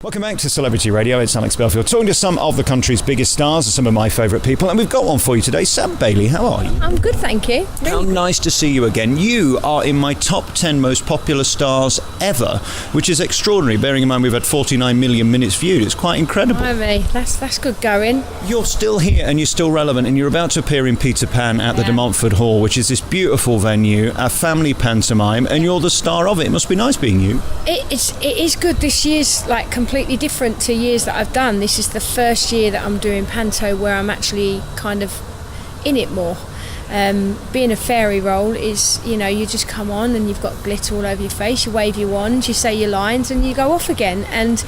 Welcome back to Celebrity Radio. It's Alex Belfield talking to some of the country's biggest stars and some of my favourite people, and we've got one for you today. Sam Bailey, how are you? I'm good, thank you. How nice to see you again. You are in my top 10 most popular stars ever, which is extraordinary, bearing in mind we've had 49 million minutes viewed. It's quite incredible. Blimey, that's good going. You're still here and you're still relevant, and you're about to appear in Peter Pan at the Montfort Hall, which is this beautiful venue, a family pantomime, and you're the star of it. It must be nice being you. It is good. This year's like completely different to years that I've done. This is the first year that I'm doing Panto where I'm actually kind of in it more. Being a fairy role is, you just come on and you've got glitter all over your face, you wave your wand, you say your lines and you go off again. And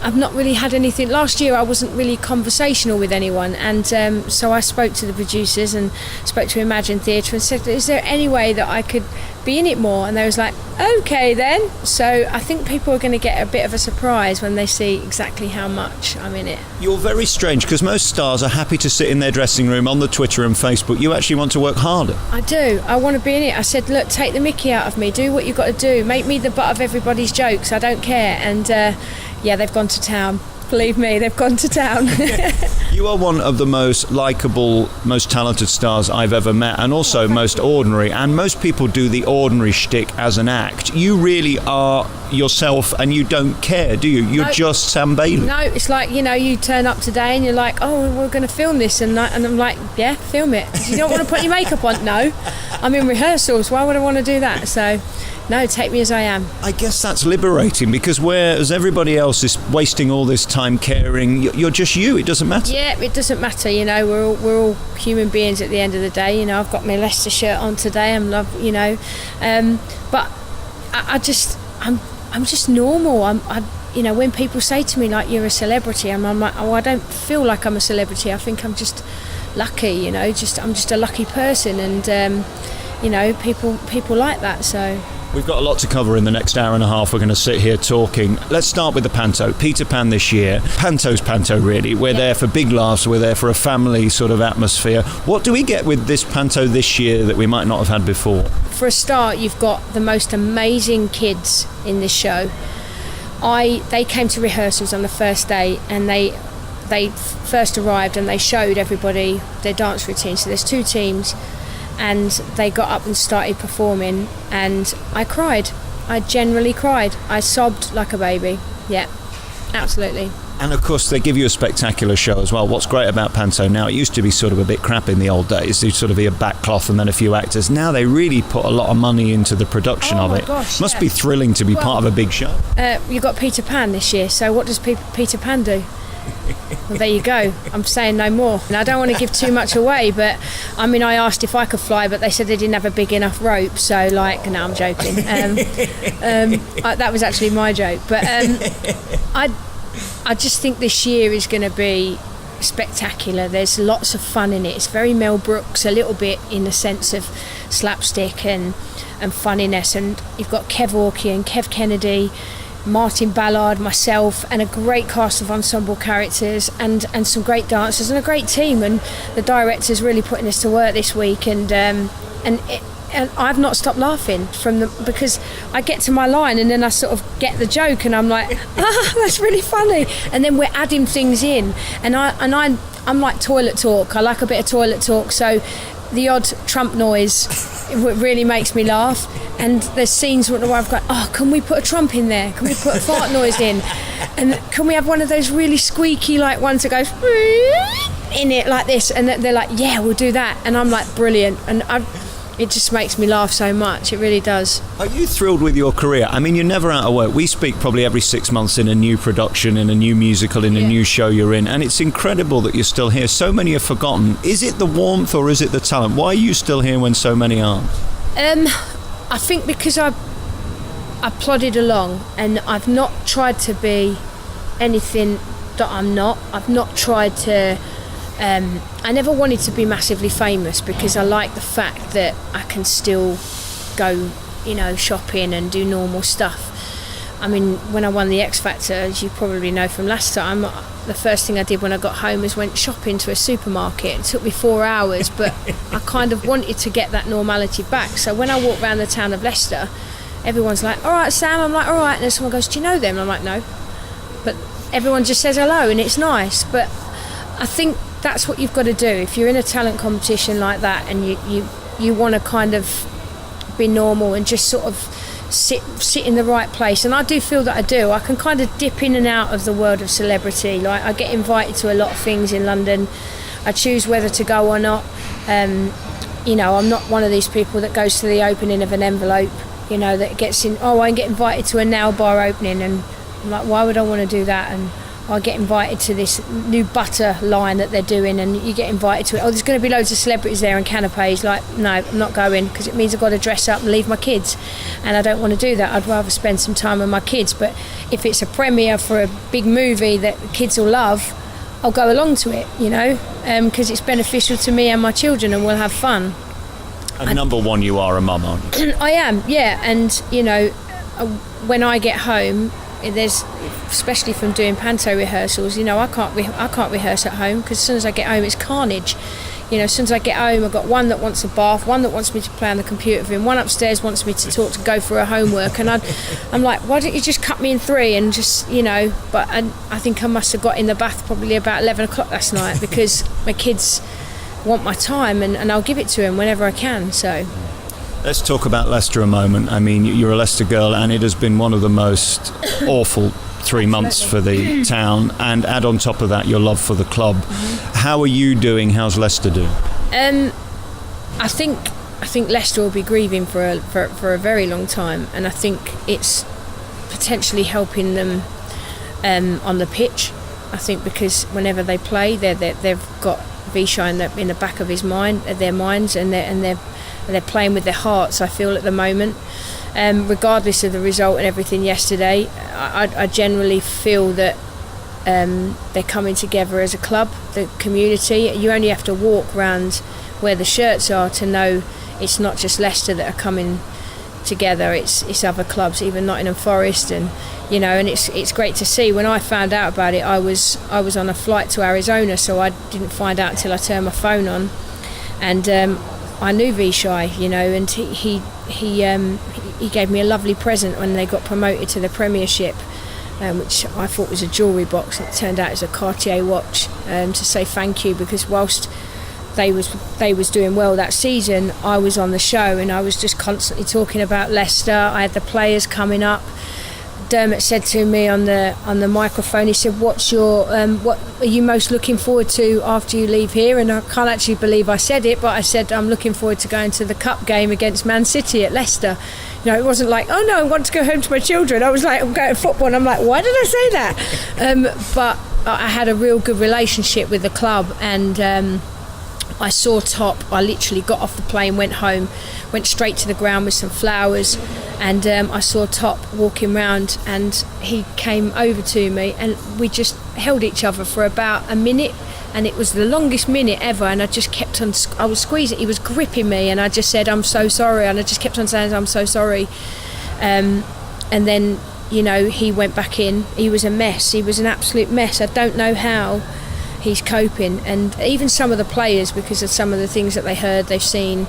I've not really had anything. Last year I wasn't really conversational with anyone, and so I spoke to the producers and spoke to Imagine Theatre and said, is there any way that I could be in it more? And they was like, okay then. So I think people are going to get a bit of a surprise when they see exactly how much I'm in it. You're very strange, because most stars are happy to sit in their dressing room on the Twitter and Facebook. You actually want to work harder. I do. I want to be in it. I said, look, take the mickey out of me, do what you've got to do, make me the butt of everybody's jokes, I don't care. And yeah, they've gone to town. Believe me, they've gone to town. You are one of the most likeable, most talented stars I've ever met, and also most ordinary. And most people do the ordinary shtick as an act. You really are yourself, and you don't care, do you? You're just Sam Bailey. No, it's like, you turn up today and you're like, oh, we're going to film this. And I'm like, yeah, film it. You don't want to put your makeup on? No. I'm in rehearsals. Why would I want to do that? So, no, take me as I am. I guess that's liberating, because whereas everybody else is wasting all this time caring, you're just you. It doesn't matter. Yeah, it doesn't matter. We're all human beings at the end of the day. I've got my Leicester shirt on today. I'm but I'm just normal. When people say to me like, you're a celebrity, I'm like, oh, I don't feel like I'm a celebrity. I think I'm just lucky. I'm just a lucky person, and people like that. So. We've got a lot to cover in the next hour and a half. We're going to sit here talking. Let's start with the Panto. Peter Pan this year. Panto's Panto, really. We're there for big laughs. We're there for a family sort of atmosphere. What do we get with this Panto this year that we might not have had before? For a start, you've got the most amazing kids in this show. They came to rehearsals on the first day, and they first arrived and they showed everybody their dance routine. So there's two teams. And they got up and started performing, and I cried. I generally cried. I sobbed like a baby. Yeah, absolutely. And of course they give you a spectacular show as well. What's great about Panto now, it used to be sort of a bit crap in the old days. You'd sort of be a backcloth and then a few actors. Now they really put a lot of money into the production of it. Gosh, must be thrilling to be part of a big show. You've got Peter Pan this year, so what does Peter Pan do? Well, there you go. I'm saying no more. And I don't want to give too much away, but I asked if I could fly, but they said they didn't have a big enough rope. So, no, I'm joking. That was actually my joke. But I just think this year is going to be spectacular. There's lots of fun in it. It's very Mel Brooks, a little bit in the sense of slapstick and funniness. And you've got Kev Orkey and Kev Kennedy, Martin Ballard, myself, and a great cast of ensemble characters, and some great dancers and a great team. And the director's really putting us to work this week, and I've not stopped laughing because I get to my line and then I sort of get the joke and I'm like, that's really funny. And then we're adding things in, and I'm like toilet talk. I like a bit of toilet talk, so the odd Trump noise really makes me laugh. And there's scenes where I've got, can we put a Trump in there? Can we put a fart noise in? And can we have one of those really squeaky like ones that goes in it like this? And they're like, yeah, we'll do that. And I'm like, brilliant. And it just makes me laugh so much. It really does. Are you thrilled with your career? I mean, you're never out of work. We speak probably every 6 months in a new production, in a new musical, in a new show you're in. And it's incredible that you're still here. So many are forgotten. Is it the warmth or is it the talent? Why are you still here when so many aren't? I think because I plodded along and I've not tried to be anything that I'm not. I've not tried to... I never wanted to be massively famous because I like the fact that I can still go, shopping and do normal stuff. I mean, when I won the X Factor, as you probably know from last time, the first thing I did when I got home was went shopping to a supermarket. It took me 4 hours, but I kind of wanted to get that normality back. So when I walk around the town of Leicester, everyone's like, all right, Sam. I'm like, all right. And then someone goes, do you know them? I'm like, no. but everyone just says hello and it's nice. But I think that's what you've got to do if you're in a talent competition like that, and you want to kind of be normal and just sort of sit in the right place. And I do feel that I do. I can kind of dip in and out of the world of celebrity. Like, I get invited to a lot of things in London. I choose whether to go or not. You know, I'm not one of these people that goes to the opening of an envelope, you know, that gets in, I get invited to a nail bar opening, and I'm like, why would I want to do that? And I get invited to this new butter line that they're doing, and you get invited to it. There's going to be loads of celebrities there and canapes. Like, no, I'm not going, because it means I've got to dress up and leave my kids, and I don't want to do that. I'd rather spend some time with my kids. But if it's a premiere for a big movie that the kids will love, I'll go along to it, you know, because it's beneficial to me and my children, and we'll have fun. And number one, you are a mum, aren't you? I am, yeah. And, you know, when I get home, there's, especially from doing Panto rehearsals, you know, I can't rehearse at home, because as soon as I get home it's carnage. You know, as soon as I get home, I've got one that wants a bath, one that wants me to play on the computer with him, one upstairs wants me to go for her homework, and I'm like, why don't you just cut me in three and just, you know. But I think I must have got in the bath probably about 11 o'clock last night, because my kids want my time, and I'll give it to them whenever I can. So let's talk about Leicester a moment. I mean, you're a Leicester girl, and it has been one of the most awful 3 months for the town, and add on top of that your love for the club. Mm-hmm. How are you doing? How's Leicester doing? I think Leicester will be grieving for a very long time, and I think it's potentially helping them on the pitch. I think because whenever they play, they've got Vishay in the back of their minds, and they're playing with their hearts, I feel, at the moment. Regardless of the result and everything yesterday, I generally feel that they're coming together as a club, the community. You only have to walk around where the shirts are to know it's not just Leicester that are coming together, it's other clubs, even Nottingham Forest, and you know, and it's great to see. When I found out about it, I was on a flight to Arizona, so I didn't find out until I turned my phone on, and I knew Vishay, you know, and he gave me a lovely present when they got promoted to the Premiership, which I thought was a jewellery box. It turned out it was a Cartier watch, to say thank you, because whilst they was doing well that season, I was on the show and I was just constantly talking about Leicester. I had the players coming up. Dermot said to me on the microphone, he said, what are you most looking forward to after you leave here? And I can't actually believe I said it, but I said I'm looking forward to going to the cup game against Man City at Leicester. You know, it wasn't like, oh no, I want to go home to my children. I was like, I'm going to football, and I'm like, why did I say that? But I had a real good relationship with the club, and I saw Top. I literally got off the plane, went home, went straight to the ground with some flowers, and I saw Top walking round, and he came over to me, and we just held each other for about a minute, and it was the longest minute ever, and I just kept on, I was squeezing, he was gripping me, and I just said, I'm so sorry, and I just kept on saying, I'm so sorry, and then, you know, he went back in. He was a mess, he was an absolute mess. I don't know how he's coping, and even some of the players, because of some of the things that they've seen,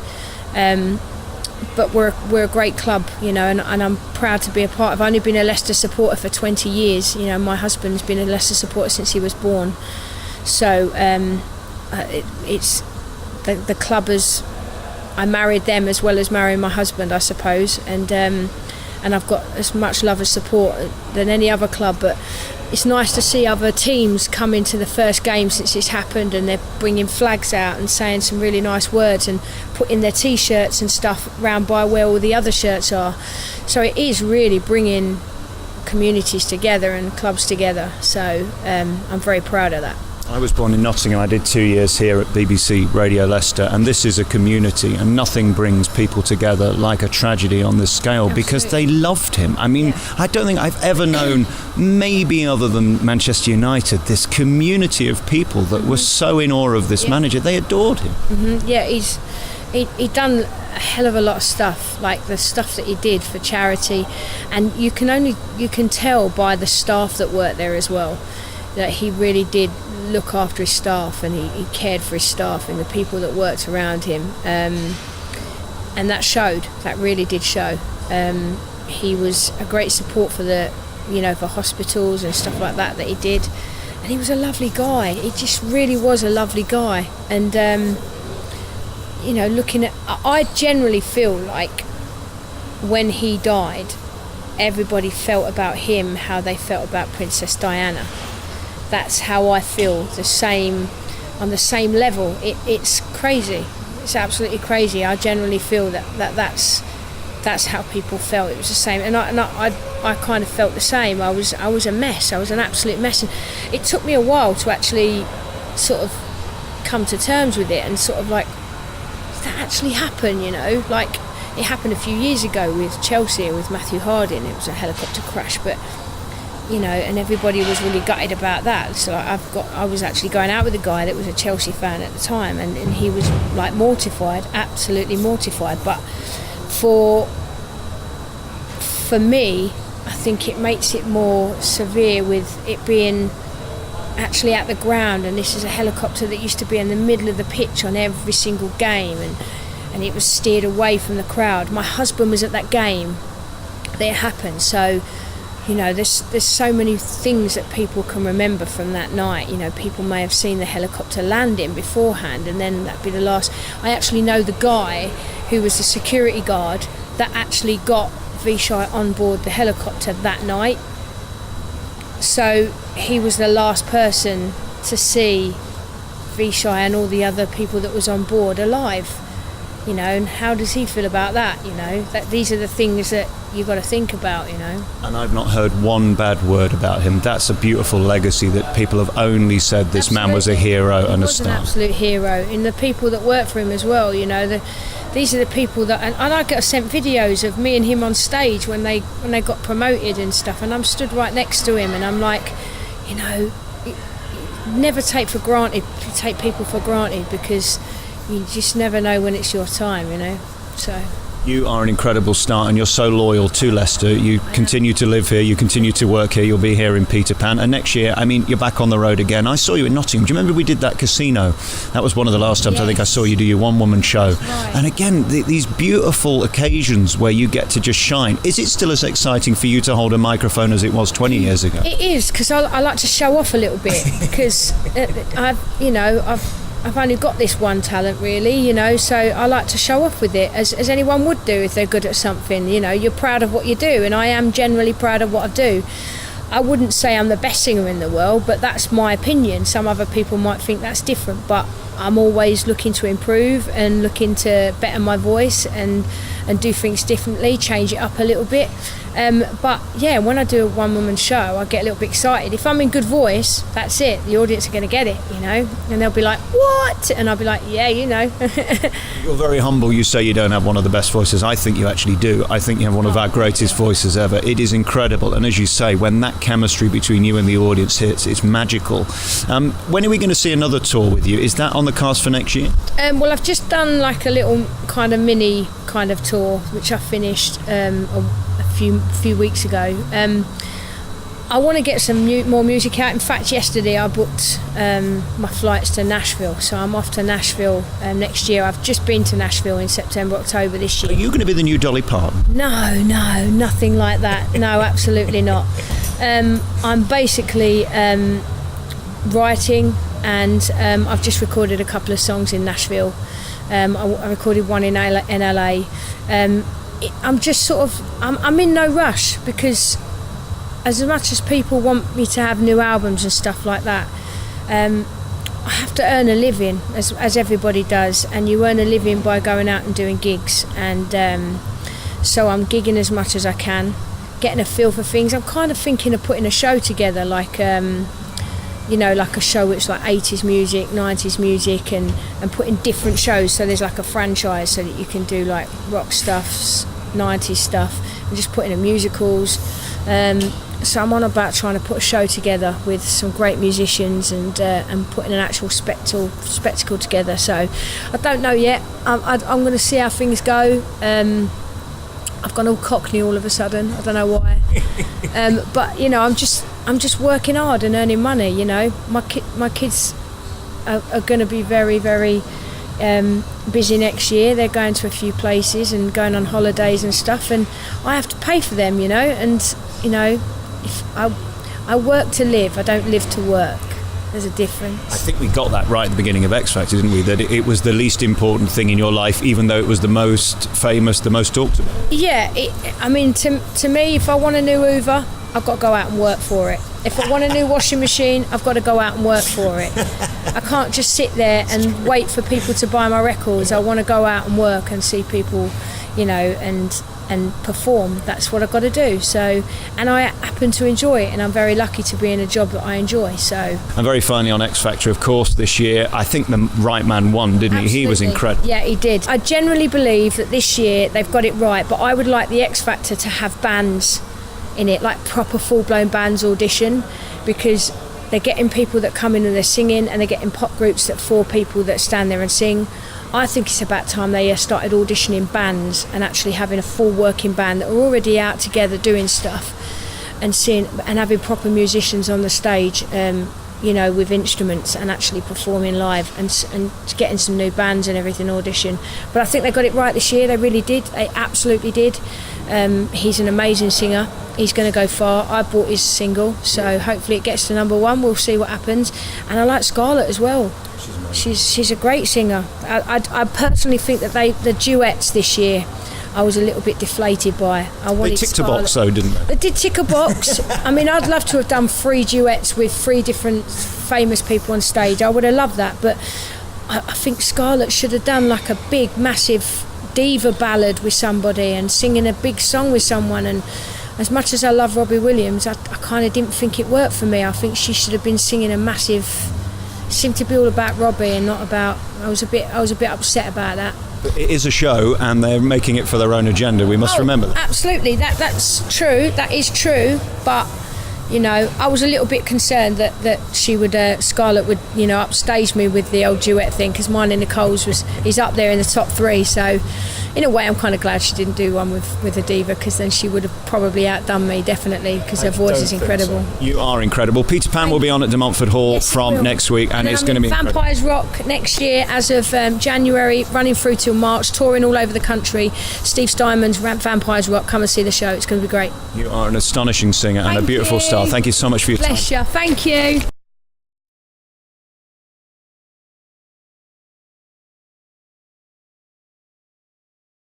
but we're a great club, you know, and I'm proud to be a part of. I've only been a Leicester supporter for 20 years, you know. My husband's been a Leicester supporter since he was born, so it's the club I married them as well as marrying my husband, I suppose, and I've got as much love and support than any other club. But it's nice to see other teams come into the first game since it's happened, and they're bringing flags out and saying some really nice words and putting their T-shirts and stuff round by where all the other shirts are. So it is really bringing communities together and clubs together. So I'm very proud of that. I was born in Nottingham. I did 2 years here at BBC Radio Leicester, and this is a community, and nothing brings people together like a tragedy on this scale. Absolutely. Because they loved him. I mean, yeah. I don't think I've ever known, maybe other than Manchester United, this community of people that were so in awe of this manager. They adored him. Mm-hmm. Yeah, he done a hell of a lot of stuff, like the stuff that he did for charity, and you can tell by the staff that worked there as well that he really did look after his staff, and he cared for his staff and the people that worked around him, and that showed. That really did show. He was a great support for the for hospitals and stuff like that he did. And he was a lovely guy. He just really was a lovely guy. And I generally feel like when he died, everybody felt about him how they felt about Princess Diana. That's how I feel, on the same level. It's crazy. It's absolutely crazy. I generally feel that's how people felt. It was the same, and I kind of felt the same. I was a mess. I was an absolute mess, and it took me a while to actually sort of come to terms with it and sort of like, did that actually happen? Like it happened a few years ago with Chelsea, with Matthew Harding. It was a helicopter crash, but and everybody was really gutted about that. So I was actually going out with a guy that was a Chelsea fan at the time, and he was like mortified, absolutely mortified. But for me, I think it makes it more severe with it being actually at the ground, and this is a helicopter that used to be in the middle of the pitch on every single game, and it was steered away from the crowd. My husband was at that game that it happened, so there's so many things that people can remember from that night. People may have seen the helicopter landing beforehand, and then that'd be the last. I actually know the guy who was the security guard that actually got Vishai on board the helicopter that night. So he was the last person to see Vishai and all the other people that was on board alive. And how does he feel about that? That these are the things that you've got to think about. And I've not heard one bad word about him. That's a beautiful legacy that people have only said this man was a hero and a star. He was an absolute hero. And the people that work for him as well. These are the people that, and I get sent videos of me and him on stage when they got promoted and stuff, and I'm stood right next to him, and I'm like, never take people for granted, because you just never know when it's your time, so. You are an incredible star, and you're so loyal to Leicester. You continue to live here, you continue to work here, you'll be here in Peter Pan, and next year, you're back on the road again. I saw you in Nottingham. Do you remember we did that casino? That was one of the last times I think I saw you do your one-woman show. Right. And again, these beautiful occasions where you get to just shine. Is it still as exciting for you to hold a microphone as it was 20 years ago? It is, because I like to show off a little bit, because I've only got this one talent, really, so I like to show off with it, as anyone would do if they're good at something. You're proud of what you do, and I am generally proud of what I do. I wouldn't say I'm the best singer in the world, but that's my opinion. Some other people might think that's different, but I'm always looking to improve and looking to better my voice and do things differently, change it up a little bit. But yeah, when I do a one-woman show, I get a little bit excited. If I'm in good voice, that's it. The audience are going to get it, and they'll be like, "What?" And I'll be like, "Yeah, You're very humble. You say you don't have one of the best voices. I think you actually do. I think you have one of our greatest voices ever. It is incredible. And as you say, when that chemistry between you and the audience hits, it's magical. When are we going to see another tour with you? Is that on the cards for next year? Well, I've just done like a little kind of mini kind of tour, which I finished a few weeks ago. I want to get some more music out. In fact, yesterday I booked my flights to Nashville, so I'm off to Nashville next year. I've just been to Nashville in September, October this year. Are you going to be the new Dolly Parton? No, nothing like that. No, absolutely not. I'm basically writing, and I've just recorded a couple of songs in Nashville. I recorded one in LA. I'm just sort of, I'm in no rush, because as much as people want me to have new albums and stuff like that, I have to earn a living, as everybody does, and you earn a living by going out and doing gigs, and so I'm gigging as much as I can, getting a feel for things. I'm kind of thinking of putting a show together, like like a show which like 80s music, 90s music, and putting different shows, so there's like a franchise, so that you can do like rock stuff, 90s stuff, and just putting in musicals. So I'm on about trying to put a show together with some great musicians, and putting an actual spectacle together. So I don't know yet. I'm going to see how things go. I've gone all Cockney all of a sudden. I don't know why. But I'm just working hard and earning money. My kids are going to be very, very busy next year. They're going to a few places and going on holidays and stuff, and I have to pay for them. And I work to live, I don't live to work. There's a difference. I think we got that right at the beginning of X Factor, didn't we? That it was the least important thing in your life, even though it was the most famous, the most talked about. Yeah, I mean, to me, if I want a new Hoover, I've got to go out and work for it. If I want a new washing machine, I've got to go out and work for it. I can't just sit there and wait for people to buy my records. I want to go out and work and see people, you know, and perform. That's what I've got to do. So, and I happen to enjoy it, and I'm very lucky to be in a job that I enjoy. So, and very finally on X Factor, of course, this year, I think the right man won, didn't he? He was incredible. Yeah, he did. I generally believe that this year they've got it right, but I would like the X Factor to have bands in it, like proper full-blown bands audition, because they're getting people that come in and they're singing, and they're getting pop groups that 4 people that stand there and sing. I think it's about time they started auditioning bands and actually having a full working band that are already out together doing stuff and having proper musicians on the stage, you know, with instruments and actually performing live and getting some new bands and everything audition. But I think they got it right this year. They really did. They absolutely did. He's an amazing singer. He's going to go far. I bought his single, so hopefully it gets to #1. We'll see what happens. And I like Scarlett as well. She's a great singer. I personally think that the duets this year, I was a little bit deflated by. They ticked a box though, didn't they? They did tick a box. I mean, I'd love to have done 3 duets with 3 different famous people on stage. I would have loved that, but I think Scarlett should have done like a big, massive diva ballad with somebody and singing a big song with someone. And as much as I love Robbie Williams, I kind of didn't think it worked for me. I think she should have been singing a massive. Seemed to be all about Robbie and not about. I was a bit upset about that. It is a show, and they're making it for their own agenda. We must remember that. Absolutely, that's true. That is true. But you know, I was a little bit concerned that she would, Scarlett would, you know, upstage me with the old duet thing, because mine and Nicole's is up there in the top 3. So, in a way, I'm kind of glad she didn't do one with a diva, because then she would have probably outdone me, definitely, because her voice is incredible. So. You are incredible. Peter Pan will be on at the Montfort Hall from next week, and it's going to be Vampires Rock next year as of January, running through till March, touring all over the country. Steve Steinman's Vampires Rock. Come and see the show. It's going to be great. You are an astonishing singer and a beautiful star. Thank you so much for your time. Pleasure. Thank you.